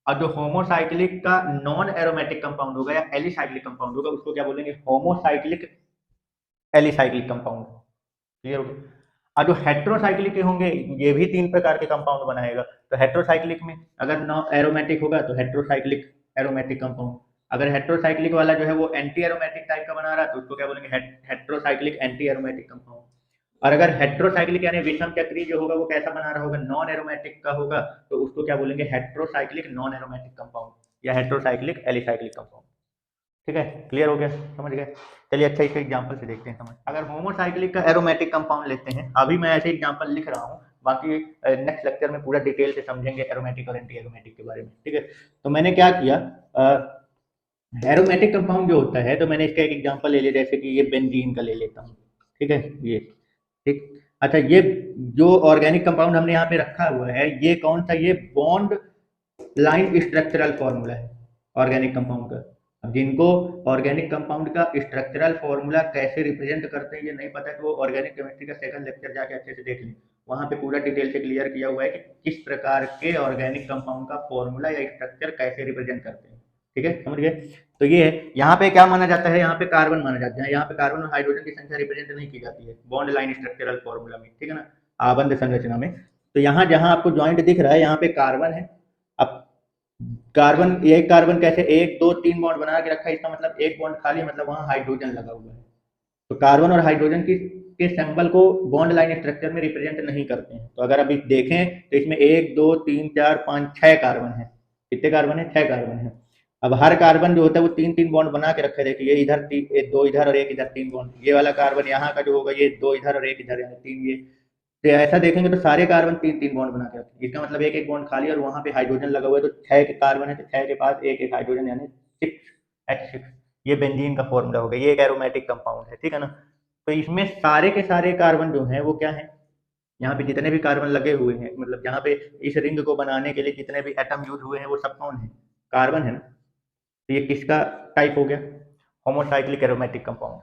और जो होमोसाइक्लिक का नॉन एरोमेटिक कंपाउंड होगा या एलिसाइक्लिक कंपाउंड होगा उसको क्या बोलेंगे, होमोसाइक्लिक एलिसाइक्लिक कंपाउंड। क्लियर हो गया। और जो हेट्रोसाइक्लिक के होंगे ये भी 3 प्रकार के कंपाउंड बनाएगा। तो हेट्रोसाइक्लिक में अगर नॉन एरोमेटिक होगा तो हेट्रोसाइक्लिक एरोमेटिक कंपाउंड। अगर हेट्रोसाइक्लिक वाला जो है वो एंटी एरोमेटिक टाइप का बना रहा है तो उसको क्या बोलेंगे, हेट्रोसाइक्लिक एंटी एरोमेटिक कंपाउंड। और अगर हेट्रोसाइक्लिक यानी विषम चक्री जो होगा वो कैसा बना रहा होगा, नॉन एरोमेटिक का होगा, तो उसको क्या बोलेंगे, हेट्रोसाइक्लिक नॉन एरोमेटिक कंपाउंड या हेट्रोसाइक्लिक एलिसाइक्लिक कंपाउंड। ठीक है, क्लियर हो गया, समझ गए। चलिए अच्छा इसका एग्जांपल से देखते हैं समझ। अगर होमोसाइक्लिक का एरोमेटिक कंपाउंड लेते हैं, अभी मैं ऐसे एग्जांपल लिख रहा हूँ, बाकी नेक्स्ट लेक्चर में पूरा डिटेल से समझेंगे एरोमेटिक और एंटी एरोमेटिक के बारे में। ठीक है, तो मैंने क्या किया, एरोमेटिक कंपाउंड जो होता है तो मैंने इसका एक एग्जांपल ले लिया, जैसे कि ये बेंजीन का ले लेता हूँ। ठीक है, ये ठीक। अच्छा, ये जो ऑर्गेनिक कंपाउंड हमने यहाँ पे रखा हुआ है ये कौन सा, ये बॉन्ड लाइन स्ट्रक्चरल फॉर्मूला है ऑर्गेनिक कंपाउंड का। अब जिनको ऑर्गेनिक कंपाउंड का स्ट्रक्चरल फॉर्मूला कैसे रिप्रेजेंट करते हैं ये नहीं पता है तो वो ऑर्गेनिक केमिस्ट्री का सेकंड लेक्चर जाके अच्छे से देख लें, वहाँ पे पूरा डिटेल से क्लियर किया हुआ है कि किस प्रकार के ऑर्गेनिक कंपाउंड का फॉर्मूला या स्ट्रक्चर कैसे रिप्रेजेंट करते हैं। ठीक है, समझ गए। तो ये है, यहाँ पे क्या माना जाता है, यहाँ पे कार्बन माना जाता है, यहाँ पे कार्बन और हाइड्रोजन की संख्या रिप्रेजेंट नहीं की जाती है बॉन्ड लाइन स्ट्रक्चरल फॉर्मूला में। ठीक है ना, आबंध संरचना में। तो यहाँ जहाँ आपको ज्वाइंट दिख रहा है यहाँ पे कार्बन है। अब कार्बन, एक कार्बन कैसे 1 2 3 बॉन्ड बना के रखा है, इसका मतलब एक बॉन्ड खाली, मतलब वहां हाइड्रोजन लगा हुआ है। तो कार्बन और हाइड्रोजन की के सिंबल को बॉन्ड लाइन स्ट्रक्चर में रिप्रेजेंट नहीं करते हैं। तो अगर अभी देखें तो इसमें 1 2 3 4 5 6 कार्बन है। कितने कार्बन है, 6 कार्बन है। अब हर कार्बन जो होता है वो 3 3 बॉन्ड बना के रखे, देखिए ये इधर 2 इधर और एक इधर 3 बॉन्ड। ये वाला कार्बन यहाँ का जो होगा ये 2 इधर और एक इधर, यानी 3 ये। तो ऐसा देखेंगे तो सारे कार्बन 3 3 बॉन्ड बना के रखते हैं, इसका मतलब एक एक बॉन्ड खाली और वहां पे हाइड्रोजन लगा हुआ है। तो 6 के कार्बन है तो 6 के पास एक एक हाइड्रोजन, यानी 6H6। ये बेंजीन का फॉर्मूला हो गया, ये एक एरोमेटिक कंपाउंड है। ठीक है ना, तो इसमें सारे के सारे कार्बन जो हैं वो क्या है, यहाँ पे जितने भी कार्बन लगे हुए हैं, मतलब यहाँ पे इस रिंग को बनाने के लिए जितने भी एटम यूज हुए हैं वो सब कौन है, कार्बन है ना। तो ये किसका टाइप हो गया, होमोसाइक्लिक एरोमेटिक कंपाउंड।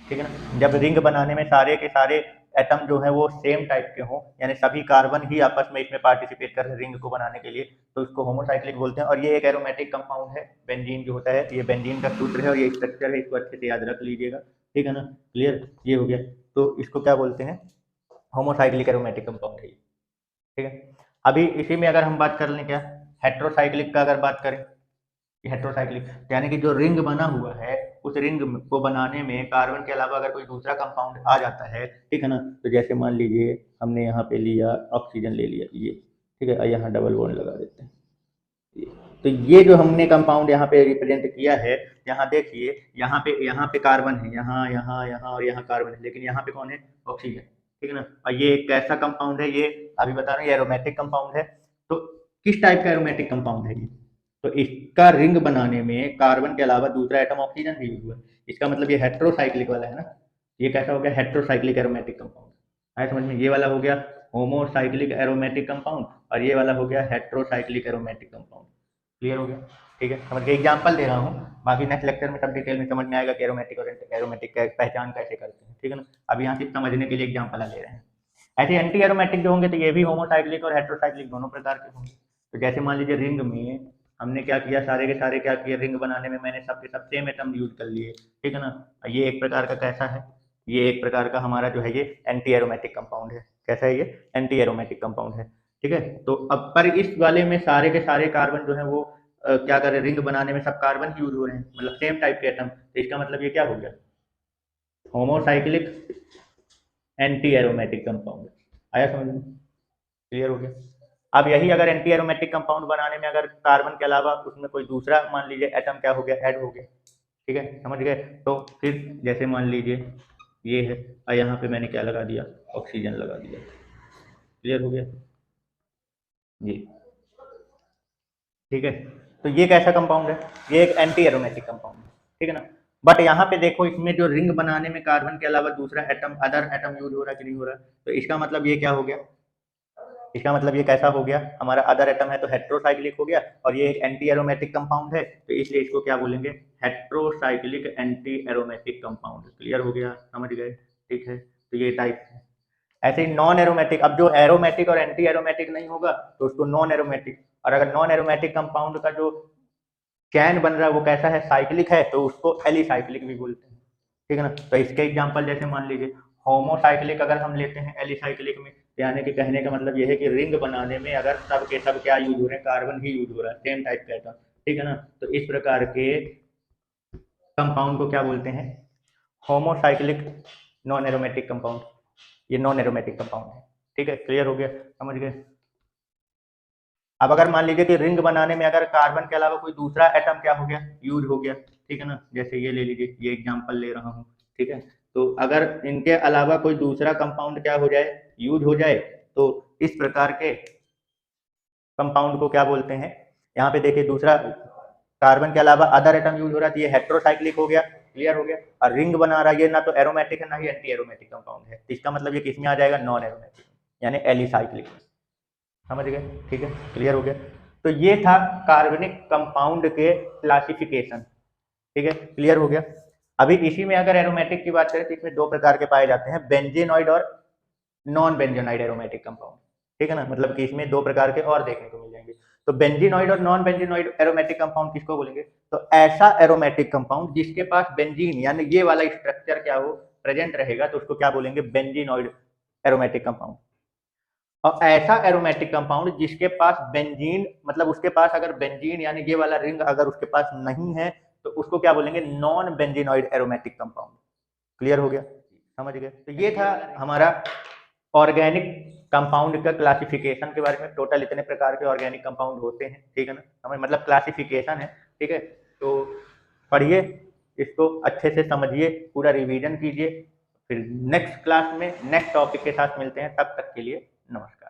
ठीक है ना, जब रिंग बनाने में सारे के सारे एटम जो है वो सेम टाइप के हों, यानी सभी कार्बन ही आपस में इसमें पार्टिसिपेट कर रहे हैं रिंग को बनाने के लिए, तो इसको होमोसाइक्लिक बोलते हैं। और ये एक एरोमेटिक कंपाउंड है, बेंजीन जो होता है, ये बेंजीन का सूत्र है और ये स्ट्रक्चर है, इसको अच्छे से याद रख लीजिएगा। ठीक है ना, क्लियर, ये हो गया। तो इसको क्या बोलते हैं, होमोसाइक्लिक एरोमेटिक कंपाउंड है। ठीक है, अभी इसी में अगर हम बात कर लें क्या, हेट्रोसाइक्लिक का अगर बात करें, हेट्रोसाइक्लिक यानी कि जो रिंग बना हुआ है उस रिंग को बनाने में कार्बन के अलावा अगर कोई दूसरा कंपाउंड आ जाता है, ठीक है ना, तो जैसे मान लीजिए हमने यहाँ पे लिया ऑक्सीजन ले लिया ये, ठीक है, यहाँ डबल बॉन्ड लगा देते हैं ये। तो ये जो हमने कंपाउंड यहाँ पे रिप्रेजेंट किया है, यहाँ देखिए यहाँ पे कार्बन है, यहाँ यहाँ यहाँ और यहाँ कार्बन है, लेकिन यहाँ पे कौन है, ऑक्सीजन। ठीक है ना, और ये एक कैसा कंपाउंड है, ये अभी बता रहे हैं ये एरोमेटिक कंपाउंड है। तो किस टाइप का एरोमेटिक कंपाउंड है ये, तो इसका रिंग बनाने में कार्बन के अलावा दूसरा एटम ऑक्सीजन भी यूज हुआ है। इसका मतलब ये हेट्रोसाइक्लिक वाला है ना, ये कैसा हो गया, हेट्रोसाइक्लिक एरोमेटिक कंपाउंड। आया समझ में, ये वाला हो गया होमोसाइक्लिक एरोमेटिक कंपाउंड और ये वाला हो गया हेट्रोसाइक्लिक एरोमेटिक कंपाउंड। क्लियर हो गया, ठीक है, समझ गए। एग्जांपल दे रहा हूँ, बाकी नेक्स्ट लेक्चर में सब डिटेल में समझ में आएगा कि एरोमेटिक और एरोमेटिक का पहचान कैसे करते हैं। ठीक है ना, अब यहाँ सिर्फ समझने के लिए एग्जाम्पल ले रहे हैं। ऐसे एंटी एरोमेटिक जो होंगे तो ये भी होमोसाइक्लिक और हेट्रोसाइक्लिक दोनों प्रकार के होंगे। तो जैसे मान लीजिए रिंग में हमने क्या किया, सारे के सारे क्या किए, रिंग बनाने में मैंने सबके सब सेम एटम यूज कर लिए, ठीक है ना। ये एक प्रकार का कैसा है, ये एक प्रकार का हमारा जो है ये एंटी एरोमेटिक कंपाउंड है। कैसा है ये, एंटी एरोमेटिक कंपाउंड है, ठीक है। तो अब पर इस वाले में सारे के सारे कार्बन जो है वो क्या कर रहे हैं, रिंग बनाने में सब कार्बन यूज हो रहे हैं, मतलब सेम टाइप के एटम। तो इसका मतलब ये क्या हो गया, होमोसाइक्लिक एंटी एरोमेटिक कंपाउंड। आया समझ में, क्लियर हो गया। अब यही अगर एंटी एरोमेटिक कंपाउंड बनाने में अगर कार्बन के अलावा उसमें कोई दूसरा मान लीजिए एटम क्या हो गया, ऐड हो गया, ठीक है, समझ गए। तो फिर जैसे मान लीजिए ये है और यहाँ पे मैंने क्या लगा दिया, ऑक्सीजन लगा दिया, क्लियर हो गया जी, ठीक है। तो ये कैसा कंपाउंड है, ये एक एंटी एरोमेटिक कंपाउंड है, ठीक है ना। बट यहाँ पे देखो इसमें जो रिंग बनाने में कार्बन के अलावा दूसरा एटम, अदर एटम यूज हो रहा है कि नहीं हो रहा है। तो इसका मतलब ये क्या हो गया, इसका मतलब ये कैसा हो गया, हमारा अदर एटम है तो हेट्रोसाइक्लिक हो गया, और ये एक एंटी एरोमेटिक कंपाउंड है, तो इसलिए इसको क्या बोलेंगे, heterocyclic anti aromatic compound. Clear हो गया, समझ गए, ठीक है। तो ये टाइप है। ऐसे ही नॉन एरोमेटिक, अब जो एरोमेटिक और एंटी एरोमेटिक नहीं होगा तो उसको नॉन एरोमेटिक, और अगर नॉन एरोमेटिक कंपाउंड का जो चैन बन रहा है वो कैसा है, साइक्लिक है, तो उसको एलिसाइक्लिक भी बोलते हैं, ठीक है ना। तो इसके एग्जांपल जैसे मान लीजिए होमोसाइक्लिक अगर हम लेते हैं एलिसाइक्लिक में, यानी कि कहने का मतलब ये है कि रिंग बनाने में अगर सब के सब क्या यूज हो रहे हैं, कार्बन ही यूज हो रहा है, सेम टाइप का, ठीक है ना। तो इस प्रकार के कंपाउंड को क्या बोलते हैं, होमोसाइक्लिक नॉन एरोमेटिक कंपाउंड। ये नॉन एरोमेटिक कंपाउंड है, ठीक है, क्लियर हो गया, समझ गए। अब अगर मान लीजिए कि रिंग बनाने में अगर कार्बन के अलावा कोई दूसरा एटम क्या हो गया, यूज हो गया, ठीक है ना। जैसे ये ले लीजिए, ये एग्जांपल ले रहा हूँ, ठीक है। तो अगर इनके अलावा कोई दूसरा कंपाउंड क्या हो जाए, यूज हो जाए, तो इस प्रकार के कंपाउंड को क्या बोलते हैं, यहाँ पे देखिए दूसरा कार्बन के अलावा अदर एटम यूज हो रहा है, तो ये हेट्रोसाइक्लिक हो गया, क्लियर हो गया। और रिंग बना रहा है, ये ना तो एरोमेटिक है ना ही एंटी एरोमेटिक कंपाउंड है, इसका मतलब ये किसमें आ जाएगा, नॉन एरोमेटिक, यानी एलिसाइक्लिक में, समझ गए, ठीक है, क्लियर हो गया। तो ये था कार्बनिक कंपाउंड के क्लासिफिकेशन, ठीक है, क्लियर हो गया। अभी इसी में अगर एरोमेटिक की बात करें तो इसमें दो प्रकार के पाए जाते हैं, बेंजीनॉइड और नॉन बेंजीनॉइड एरोमेटिक कंपाउंड, ठीक है ना। मतलब कि इसमें दो प्रकार के और देखने को मिल जाएंगे। तो बेंजीनॉइड और नॉन बेंजीनॉइड एरोमेटिक कंपाउंड किसको बोलेंगे, तो ऐसा एरोमेटिक कंपाउंड जिसके पास बेंजीन यानी ये वाला स्ट्रक्चर क्या हो, प्रेजेंट रहेगा, तो उसको क्या बोलेंगे, बेंजीनॉइड एरोमेटिक कंपाउंड। और ऐसा एरोमेटिक कंपाउंड जिसके पास बेंजीन, मतलब उसके पास अगर बेंजीन यानी ये वाला रिंग अगर उसके पास नहीं है, तो उसको क्या बोलेंगे, non benzenoid aromatic compound. Clear हो गया, समझ गए। तो ये था हमारा ऑर्गेनिक कंपाउंड का क्लासिफिकेशन के बारे में। टोटल इतने प्रकार के ऑर्गेनिक कंपाउंड होते हैं, ठीक है ना, समझ, मतलब क्लासिफिकेशन है, ठीक है। तो पढ़िए इसको अच्छे से, समझिए, पूरा रिवीजन कीजिए। फिर नेक्स्ट क्लास में नेक्स्ट टॉपिक के साथ मिलते हैं, तब तक के लिए नमस्कार।